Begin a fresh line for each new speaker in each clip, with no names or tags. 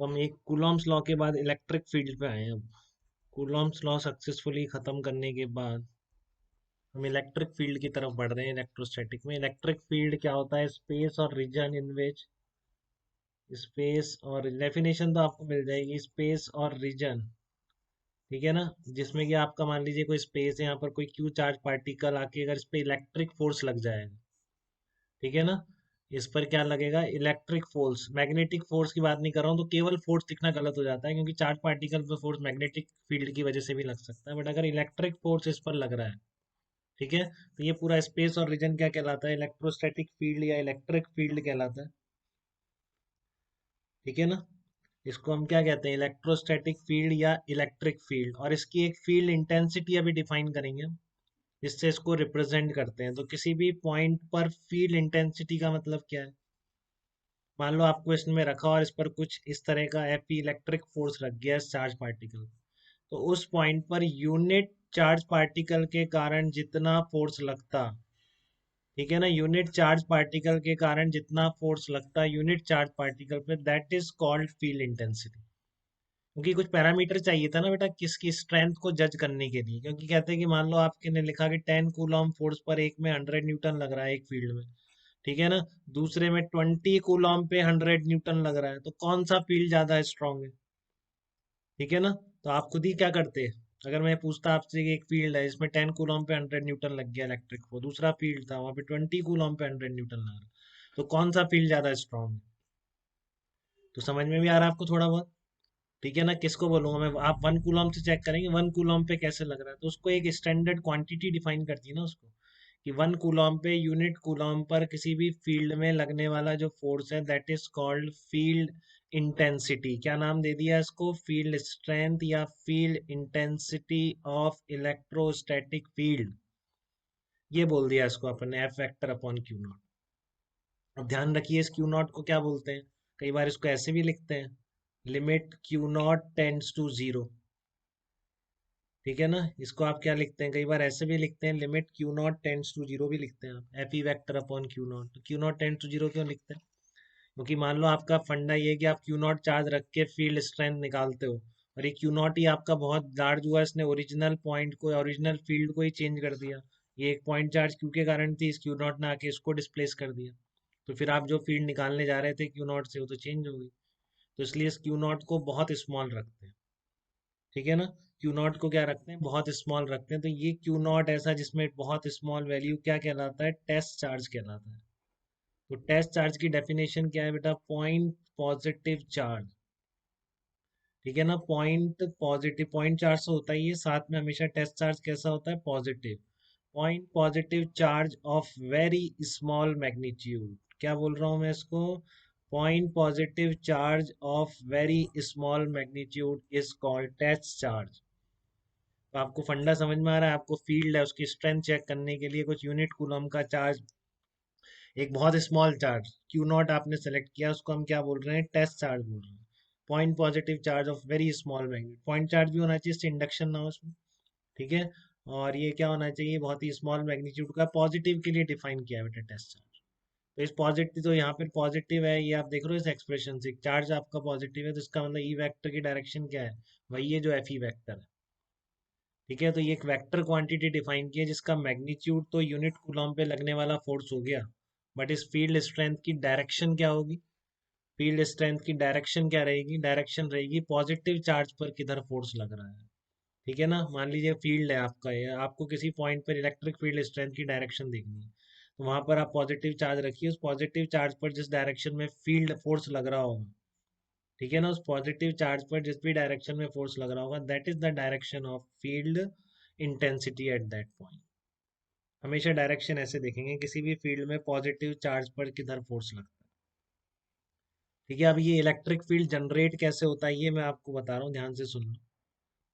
तो हम एक कूलॉम्स लॉ के बाद इलेक्ट्रिक फील्ड पे आए हैं अब। कूलॉम्स लॉ सक्सेसफुली खत्म करने के बाद हम इलेक्ट्रिक फील्ड की तरफ बढ़ रहे हैं। इलेक्ट्रोस्टैटिक में इलेक्ट्रिक फील्ड क्या होता है? स्पेस और रीजन इन विच, स्पेस और डेफिनेशन तो आपको मिल जाएगी, स्पेस और रीजन, ठीक है ना, जिसमें कि आपका मान लीजिए कोई स्पेस है, यहाँ पर कोई क्यू चार्ज पार्टिकल आके अगर इस पे इलेक्ट्रिक फोर्स लग जाएगा, ठीक है ना, इस पर क्या लगेगा? Electric force. मैग्नेटिक फोर्स की बात नहीं कर रहा हूँ, तो केवल फोर्स लिखना गलत हो जाता है, क्योंकि चार्ज पार्टिकल पर फोर्स मैग्नेटिक फील्ड की वजह से भी लग सकता है, बट अगर इलेक्ट्रिक फोर्स इस पर लग रहा है, ठीक है, तो ये पूरा स्पेस और रीजन क्या कहलाता है? इलेक्ट्रोस्टैटिक फील्ड या इलेक्ट्रिक फील्ड कहलाता है, ठीक है ना। इसको हम क्या कहते हैं? इलेक्ट्रोस्टैटिक फील्ड या इलेक्ट्रिक फील्ड। और इसकी एक फील्ड इंटेंसिटी अभी डिफाइन करेंगे हम, जिससे इसको रिप्रेजेंट करते हैं। तो किसी भी पॉइंट पर फील्ड इंटेंसिटी का मतलब क्या है? मान लो आपको इसमें रखा और इस पर कुछ इस तरह का एफ इलेक्ट्रिक फोर्स रख गया इस चार्ज पार्टिकल, तो उस point per unit charge particle के कारण जितना फोर्स लगता, ठीक है ना, यूनिट चार्ज पार्टिकल के कारण जितना फोर्स लगता है यूनिट चार्ज पार्टिकल पे, that is called field intensity. क्योंकि कुछ पैरामीटर चाहिए था ना बेटा किसकी स्ट्रेंथ को जज करने के लिए, क्योंकि कहते हैं कि मान लो आपके ने लिखा कि 10 कूलॉम फोर्स पर एक में 100 न्यूटन लग रहा है एक फील्ड में, ठीक है ना, दूसरे में 20 कूलॉम पे 100 न्यूटन लग रहा है, तो कौन सा फील्ड ज्यादा स्ट्रांग है? ठीक है ना। तो आप खुद ही क्या करते? अगर मैं पूछता आपसे कि एक फील्ड है इसमें 10 कूलॉम पे 100 न्यूटन लग गया इलेक्ट्रिक को, दूसरा फील्ड था वहां पे 20 कूलॉम पे 100 न्यूटन लग रहा, तो कौन सा फील्ड ज्यादा स्ट्रांग है? तो समझ में भी आ रहा है आपको थोड़ा बहुत? ठीक है ना। किसको बोलूंगा मैं? आप 1 कूलॉम से चेक करेंगे 1 कूलॉम पे कैसे लग रहा है, तो उसको एक स्टैंडर्ड क्वांटिटी डिफाइन करती है ना उसको, कि 1 कूलॉम पे यूनिट कूलॉम पर किसी भी फील्ड में लगने वाला जो फोर्स है that is called field intensity. क्या नाम दे दिया इसको? फील्ड स्ट्रेंथ या field intensity of electrostatic field, ये बोल दिया इसको अपन ने, F vector upon q not. अब ध्यान रखिए इस क्यू नॉट को क्या बोलते हैं? कई बार इसको ऐसे भी लिखते हैं, limit q not tends to zero, ठीक है ना। इसको आप क्या लिखते हैं? कई बार ऐसे भी लिखते हैं, limit q not tends to zero भी लिखते हैं आप, f e vector upon q not. तो q not tends to zero क्यों लिखते हैं? क्योंकि मान लो आपका फंडा ये है कि आप क्यू नॉट चार्ज रख के फील्ड स्ट्रेंथ निकालते हो, और ये क्यू नॉट ही आपका बहुत लार्ज हुआ, इसने ओरिजिनल पॉइंट को, ओरिजिनल फील्ड को ही चेंज कर दिया। ये एक पॉइंट चार्ज क्यू के कारण थी, इस क्यू नॉट ने आके इसको डिस्प्लेस कर दिया, तो फिर आप जो फील्ड निकालने जा रहे थे क्यू नॉट से वो तो चेंज हो गई। तो इसलिए इस क्यू नॉट को बहुत स्मॉल रखते हैं, ठीक है ना। क्यू नॉट को क्या रखते हैं? बहुत स्मॉल रखते हैं। तो ये क्यू नॉट ऐसा जिसमें बहुत स्मॉल वैल्यू क्या कहलाता है? टेस्ट चार्ज कहलाता है। तो टेस्ट चार्ज की डेफिनेशन क्या है बेटा? पॉइंट पॉजिटिव चार्ज, ठीक है ना। पॉइंट पॉजिटिव, पॉइंट चार्ज से होता ही है, साथ में हमेशा टेस्ट चार्ज कैसा होता है? Positive. Point positive charge of very small magnitude, क्या बोल रहा हूँ मैं इसको? Point positive charge of very small magnitude is called test charge. तो आपको फंडा समझ में आ रहा है? आपको फील्ड है उसकी स्ट्रेंथ चेक करने के लिए कुछ यूनिट कूलम का चार्ज, एक बहुत स्मॉल चार्ज क्यू नॉट आपने सेलेक्ट किया, उसको हम क्या बोल रहे हैं? टेस्ट चार्ज बोल रहे हैं। Point positive charge of very small magnet, point charge भी होना चाहिए, इससे इंडक्शन ना हो उसमें, ठीक है। और ये क्या होना चाहिए? बहुत ही स्मॉल मैग्नीट्यूड का, पॉजिटिव के लिए डिफाइन किया है बेटा टेस्ट चार्ज। तो इस पॉजिटिव, तो यहाँ पे पॉजिटिव है, ये आप देख रहे हो इस एक्सप्रेशन से, चार्ज आपका पॉजिटिव है, तो इसका मतलब ई वेक्टर की डायरेक्शन क्या है? वही है जो एफ ई वेक्टर है, ठीक है। तो ये एक वेक्टर क्वांटिटी डिफाइन की है जिसका मैग्नीट्यूड तो यूनिट कूलॉम पे लगने वाला फोर्स हो गया, बट इस फील्ड स्ट्रेंथ की डायरेक्शन क्या होगी? फील्ड स्ट्रेंथ की डायरेक्शन क्या रहेगी? डायरेक्शन रहेगी पॉजिटिव चार्ज पर किधर फोर्स लग रहा है, ठीक है ना। मान लीजिए फील्ड है आपका, ये आपको किसी पॉइंट पर इलेक्ट्रिक फील्ड स्ट्रेंथ की डायरेक्शन देखनी है, तो वहां पर आप पॉजिटिव चार्ज रखिए, उस पॉजिटिव चार्ज पर जिस डायरेक्शन में फील्ड फोर्स लग रहा होगा, ठीक है ना, उस पॉजिटिव चार्ज पर जिस भी डायरेक्शन में फोर्स लग रहा होगा, that is the direction of field intensity at that point. हमेशा डायरेक्शन ऐसे देखेंगे किसी भी फील्ड में, पॉजिटिव चार्ज पर किधर फोर्स लगता है, ठीक है। अब ये इलेक्ट्रिक फील्ड जनरेट कैसे होता है ये मैं आपको बता रहा हूँ, ध्यान से सुन लो।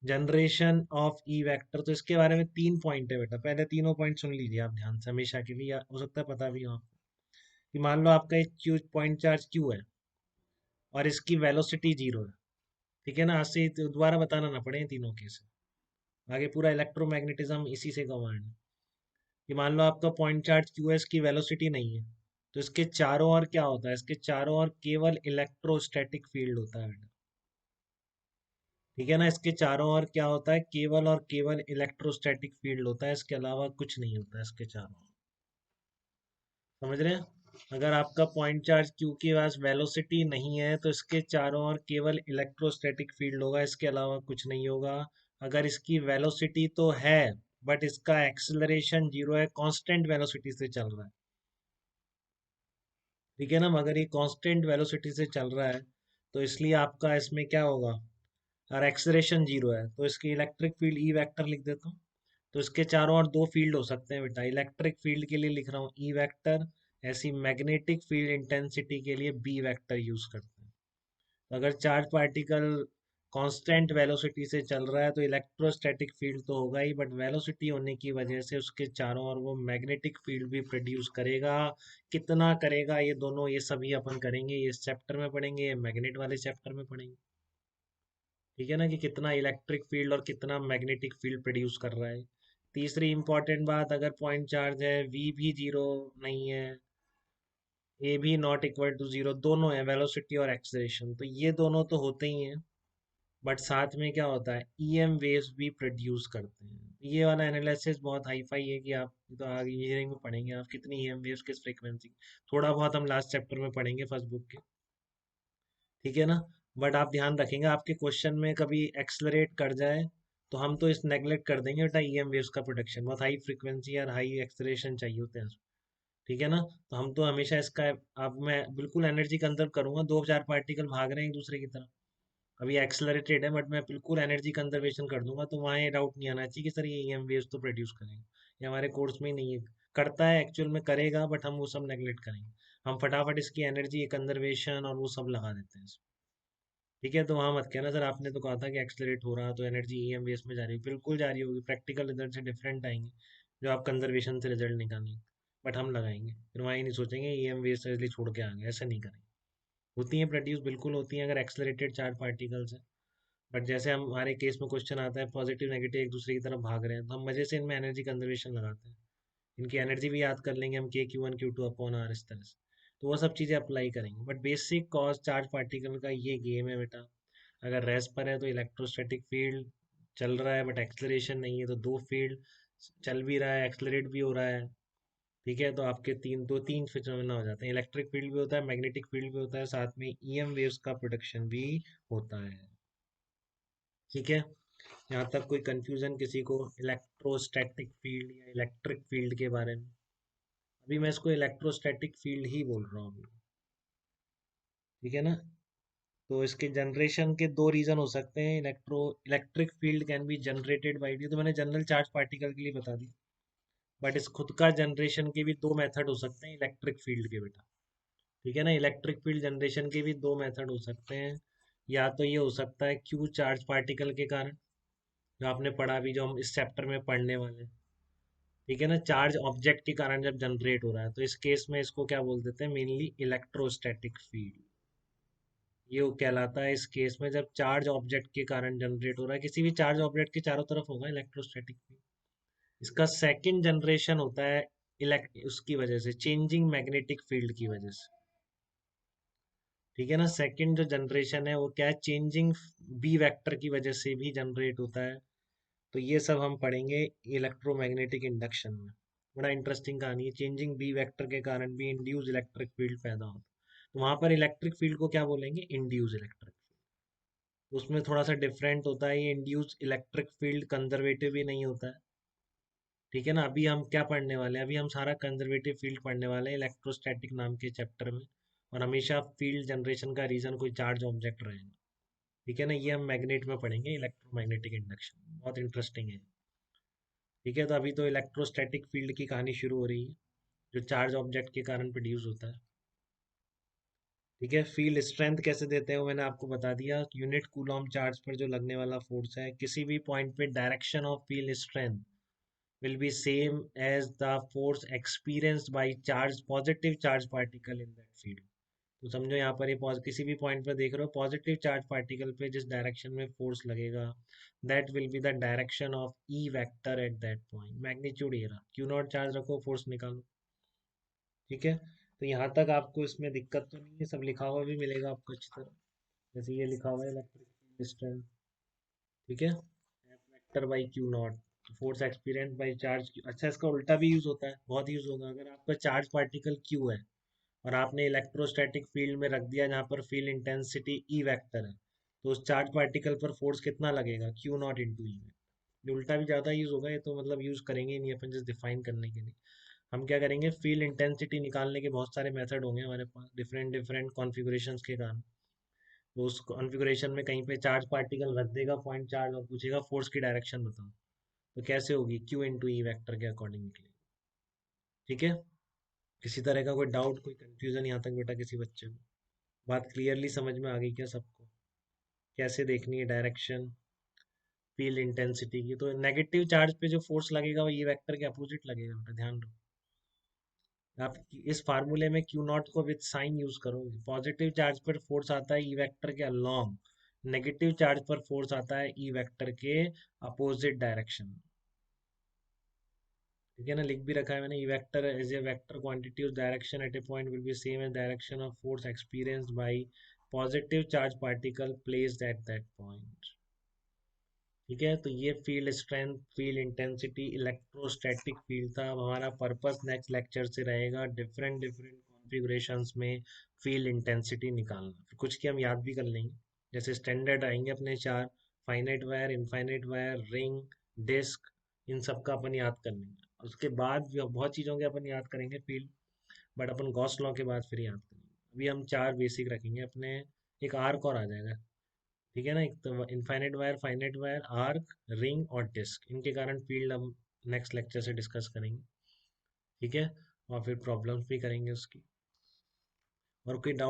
जनरेशन ऑफ ई वेक्टर, तो इसके बारे में 3 पॉइंट है बेटा, पहले तीनों पॉइंट सुन लीजिए आप ध्यान से हमेशा के लिए, या हो सकता है पता भी हो आपको। कि मान लो आपका एक क्यू पॉइंट चार्ज क्यू है और इसकी वेलोसिटी जीरो है, ठीक है ना। आज से दोबारा बताना ना पड़े इन तीनों केस, आगे पूरा इलेक्ट्रोमैग्नेटिज्म इसी से गवर्न है। कि मान लो आपका पॉइंट चार्ज क्यूएस की वेलोसिटी नहीं है, तो इसके चारों ओर क्या होता है? इसके चारों ओर केवल इलेक्ट्रोस्टैटिक फील्ड होता है बेटा, ठीक है ना। इसके चारों ओर क्या होता है, केवल और केवल इलेक्ट्रोस्टैटिक फील्ड होता है, इसके अलावा कुछ नहीं होता है इसके चारों ओर। समझ रहे हैं। अगर आपका पॉइंट चार्ज क्यू के पास वेलोसिटी नहीं है तो इसके चारों ओर केवल इलेक्ट्रोस्टैटिक फील्ड होगा, इसके अलावा कुछ नहीं होगा। अगर इसकी वेलोसिटी तो है बट इसका एक्सेलरेशन जीरो है, कांस्टेंट वेलोसिटी से चल रहा है। ठीक है ना, मगर ये कांस्टेंट वेलोसिटी से चल रहा है तो इसलिए आपका इसमें क्या होगा, और एक्सेलरेशन जीरो है तो इसकी इलेक्ट्रिक फील्ड ई वेक्टर लिख देता हूँ। तो इसके चारों ओर दो फील्ड हो सकते हैं बेटा, इलेक्ट्रिक फील्ड के लिए लिख रहा हूँ ई वेक्टर, ऐसी मैग्नेटिक फील्ड इंटेंसिटी के लिए बी वेक्टर यूज करते हैं। तो अगर चार्ज पार्टिकल कांस्टेंट वेलोसिटी से चल रहा है तो इलेक्ट्रोस्टैटिक फील्ड तो होगा ही, बट वेलोसिटी होने की वजह से उसके चारों ओर वो मैग्नेटिक फील्ड भी प्रोड्यूस करेगा। कितना करेगा ये दोनों, ये सभी अपन करेंगे, ये इस चैप्टर में पढ़ेंगे, ये मैग्नेट वाले चैप्टर में पढ़ेंगे। ठीक है ना, कि कितना इलेक्ट्रिक फील्ड और कितना मैग्नेटिक फील्ड प्रोड्यूस कर रहा है। तीसरी इंपॉर्टेंट बात, अगर पॉइंट चार्ज है, वी भी जीरो नहीं है, ए भी नॉट इक्वल टू जीरो, दोनों है वेलोसिटी और एक्सेलरेशन, तो ये दोनों तो होते ही हैं। बट साथ में क्या होता है, ईएम वेव्स भी प्रोड्यूस करते हैं। ये वाला एनालिसिस बहुत हाई फाई है कि आप तो आगे इंजीनियरिंग में पढ़ेंगे, आप कितनी ईएम वेव्स किस फ्रीक्वेंसी, थोड़ा बहुत हम लास्ट चैप्टर में पढ़ेंगे फर्स्ट बुक के। ठीक है ना। बट आप ध्यान रखेंगे आपके क्वेश्चन में कभी एक्सलरेट कर जाए तो हम तो इस नेगलेक्ट कर देंगे बेटा, ईएम वेव्स का प्रोडक्शन बहुत हाई फ्रीक्वेंसी और हाई एक्सलेशन चाहिए होते हैं। ठीक है ना। तो हम तो हमेशा इसका, अब मैं बिल्कुल एनर्जी कंजर्व करूंगा, दो चार पार्टिकल भाग रहे हैं एक दूसरे की तरफ, अभी एक्सलरेटेड है बट मैं बिल्कुल एनर्जी कंजर्वेशन कर दूंगा, तो वहाँ ये डाउट नहीं आना चाहिए कि सर ये ईएम वेव्स तो प्रोड्यूस करेंगे, ये हमारे कोर्स में ही नहीं है। करता है एक्चुअल में, करेगा, बट हम वो सब नेगलेक्ट करेंगे। हम फटाफट इसकी एनर्जी कंजर्वेशन और वो सब लगा देते हैं। ठीक है, तो वहाँ मत कहना सर आपने तो कहा था कि एक्सलरेट हो रहा तो एनर्जी ईएम वेव्स में जा रही है, बिल्कुल जा रही होगी, प्रैक्टिकल रिजल्ट से डिफरेंट आएंगे जो आप कंजर्वेशन से रिजल्ट निकालेंगे। बट हम लगाएंगे, फिर वहाँ ही नहीं सोचेंगे ईएम वेव्स से इसलिए छोड़ के आ गए, ऐसा नहीं करेंगे। होती हैं प्रोड्यूस, बिल्कुल होती हैं अगर एक्सलरेटेड चार्ज पार्टिकल्स है। बट जैसे हम हमारे केस में क्वेश्चन आता है पॉजिटिव नेगेटिव एक दूसरे की तरफ भाग रहे हैं, तो हम मजे से इनमें एनर्जी कंजर्वेशन लगाते हैं। इनकी एनर्जी भी याद कर लेंगे हम, k Q1 Q2/R इस तरह से। तो वो सब चीज़ें अप्लाई करेंगे, but basic cause charge particle का ये गेम है बेटा। अगर रेस्ट पर है तो इलेक्ट्रोस्टैटिक फील्ड चल रहा है बट एक्सलरेशन नहीं है, तो दो फील्ड चल भी रहा है, एक्सलरेट भी हो रहा है। ठीक है, तो आपके तीन फिनोमेना हो जाते हैं, इलेक्ट्रिक फील्ड भी होता है, मैग्नेटिक फील्ड भी होता है, साथ में ईएम वेव्स का प्रोडक्शन भी होता है। ठीक है, यहाँ तक कोई कंफ्यूजन किसी को इलेक्ट्रोस्टैटिक फील्ड या इलेक्ट्रिक फील्ड के बारे में? अभी मैं इसको इलेक्ट्रोस्टैटिक फील्ड ही बोल रहा हूँ अभी। ठीक है ना। तो इसके जनरेशन के दो रीजन हो सकते हैं, electric field can be generated by D, तो मैंने जनरल चार्ज पार्टिकल के लिए बता दी। बट इस खुद का जनरेशन के भी दो मेथड हो सकते हैं इलेक्ट्रिक फील्ड के बेटा। ठीक है ना, इलेक्ट्रिक फील्ड जनरेशन के भी दो मेथड हो सकते हैं। या तो ये हो सकता है क्यू चार्ज पार्टिकल के कारण, जो आपने पढ़ा भी, जो हम इस चैप्टर में पढ़ने वाले हैं। ठीक है ना, चार्ज ऑब्जेक्ट के कारण जब जनरेट हो रहा है तो इस केस में इसको क्या बोल देते हैं, मेनली इलेक्ट्रोस्टैटिक फील्ड। ये वो कहलाता है इस केस में जब चार्ज ऑब्जेक्ट के कारण जनरेट हो रहा है, किसी भी चार्ज ऑब्जेक्ट के चारों तरफ होगा इलेक्ट्रोस्टैटिक फील्ड। इसका सेकंड जनरेशन होता है इलेक्ट उसकी वजह से, चेंजिंग मैग्नेटिक फील्ड की वजह से। ठीक है ना, सेकंड जो जनरेशन है वो क्या है, चेंजिंग बी वेक्टर की वजह से भी जनरेट होता है। तो ये सब हम पढ़ेंगे इलेक्ट्रोमैग्नेटिक इंडक्शन में। बड़ा इंटरेस्टिंग कहानी है, चेंजिंग बी वेक्टर के कारण भी इंड्यूस इलेक्ट्रिक फील्ड पैदा होता है। तो वहां पर इलेक्ट्रिक फील्ड को क्या बोलेंगे, इंड्यूस इलेक्ट्रिक। उसमें थोड़ा सा डिफरेंट होता है, ये इंड्यूस इलेक्ट्रिक फील्ड कंजर्वेटिव भी नहीं होता है। ठीक है ना, अभी हम क्या पढ़ने वाले हैं, अभी हम सारा कंजर्वेटिव फील्ड पढ़ने वाले हैं इलेक्ट्रोस्टैटिक नाम के चैप्टर में। और हमेशा फील्ड जनरेशन का रीजन कोई चार्ज ऑब्जेक्ट रहेगा। ठीक है ना, ये हम मैग्नेट में पढ़ेंगे, इलेक्ट्रोमैग्नेटिक इंडक्शन बहुत इंटरेस्टिंग है। ठीक है, तो अभी तो इलेक्ट्रोस्टैटिक फील्ड की कहानी शुरू हो रही है, जो चार्ज ऑब्जेक्ट के कारण प्रोड्यूस होता है। ठीक है, फील्ड स्ट्रेंथ कैसे देते हैं वो मैंने आपको बता दिया, यूनिट कूलॉम चार्ज पर जो लगने वाला फोर्स है, किसी भी पॉइंट पे direction of field strength will be same as the force experienced by charge positive charge particle in that field। तो समझो यहाँ पर ये किसी भी पॉइंट पर देख रहे हो, पॉजिटिव चार्ज पार्टिकल पे जिस डायरेक्शन में फोर्स लगेगा, that will be the direction of E vector eight that point. Magnitude ये रहा, क्यू नॉट चार्ज रखो, फोर्स निकालो। ठीक है, तो यहाँ तक आपको इसमें दिक्कत तो नहीं है, सब लिखा हुआ भी मिलेगा आपको अच्छी तरह, जैसे ये लिखा हुआ है इलेक्ट्रिक फील्ड स्ट्रेंथ। ठीक है, F vector by Q not, force experience by charge. अच्छा, इसका उल्टा भी यूज होता है, बहुत यूज होगा। अगर आपका चार्ज पार्टिकल क्यू है और आपने इलेक्ट्रोस्टैटिक फील्ड में रख दिया जहाँ पर फील्ड इंटेंसिटी ई वेक्टर है, तो उस चार्ज पार्टिकल पर फोर्स कितना लगेगा, क्यू नॉट इंटू ई। ये उल्टा भी ज़्यादा यूज होगा, ये तो मतलब यूज करेंगे ही नहीं अपन, जस्ट डिफाइन करने के लिए। हम क्या करेंगे, फील्ड इंटेंसिटी निकालने के बहुत सारे मेथड होंगे हमारे पास, डिफरेंट डिफरेंट कॉन्फ़िगरेशंस के कारण। तो उस कॉन्फ़िगरेशन में कहीं पे चार्ज पार्टिकल रख देगा पॉइंट चार्ज और पूछेगा फोर्स की डायरेक्शन बताओ, तो कैसे होगी, क्यू इंटू ई वैक्टर के अकॉर्डिंग निकलेगी। ठीक है, किसी तरह का कोई डाउट, कोई कंफ्यूजन यहाँ तक बेटा किसी बच्चे को? बात क्लियरली समझ में आ गई क्या सबको, कैसे देखनी है डायरेक्शन फील्ड इंटेंसिटी की? तो नेगेटिव चार्ज पे जो फोर्स लगेगा वो ये वेक्टर के अपोजिट लगेगा बेटा, ध्यान रखो। आप इस फार्मूले में क्यू नॉट को विद साइन यूज करोगे, पॉजिटिव चार्ज पर फोर्स आता है ई वेक्टर के अलोंग, नेगेटिव चार्ज पर फोर्स आता है ई वेक्टर के अपोजिट डायरेक्शन। ठीक है ना, लिख भी रखा है मैंने, E vector is a vector quantity of direction at a point will be same as direction of force experienced by positive charge particle placed at that point. ठीक है, तो ये field strength, field intensity, electrostatic field था। अब हमारा purpose next lecture से रहेगा different different configurations में फील्ड इंटेंसिटी निकालना, फिर कुछ की हम याद भी कर लेंगे। जैसे स्टैंडर्ड आएंगे अपने चार, finite wire, infinite wire, ring, disc, इन सब का अपन याद कर लेंगे। उसके बाद भी बहुत चीज़ों के अपन याद करेंगे field, but upon Gauss law के बाद फिर याद करेंगे। अभी हम चार बेसिक रखेंगे अपने, एक आर्क और आ जाएगा। ठीक है ना, एक तो infinite wire, finite wire, arc, ring और डिस्क, इनके कारण फील्ड हम नेक्स्ट लेक्चर से डिस्कस करेंगे। ठीक है, और फिर प्रॉब्लम्स भी करेंगे उसकी। और कोई डाउट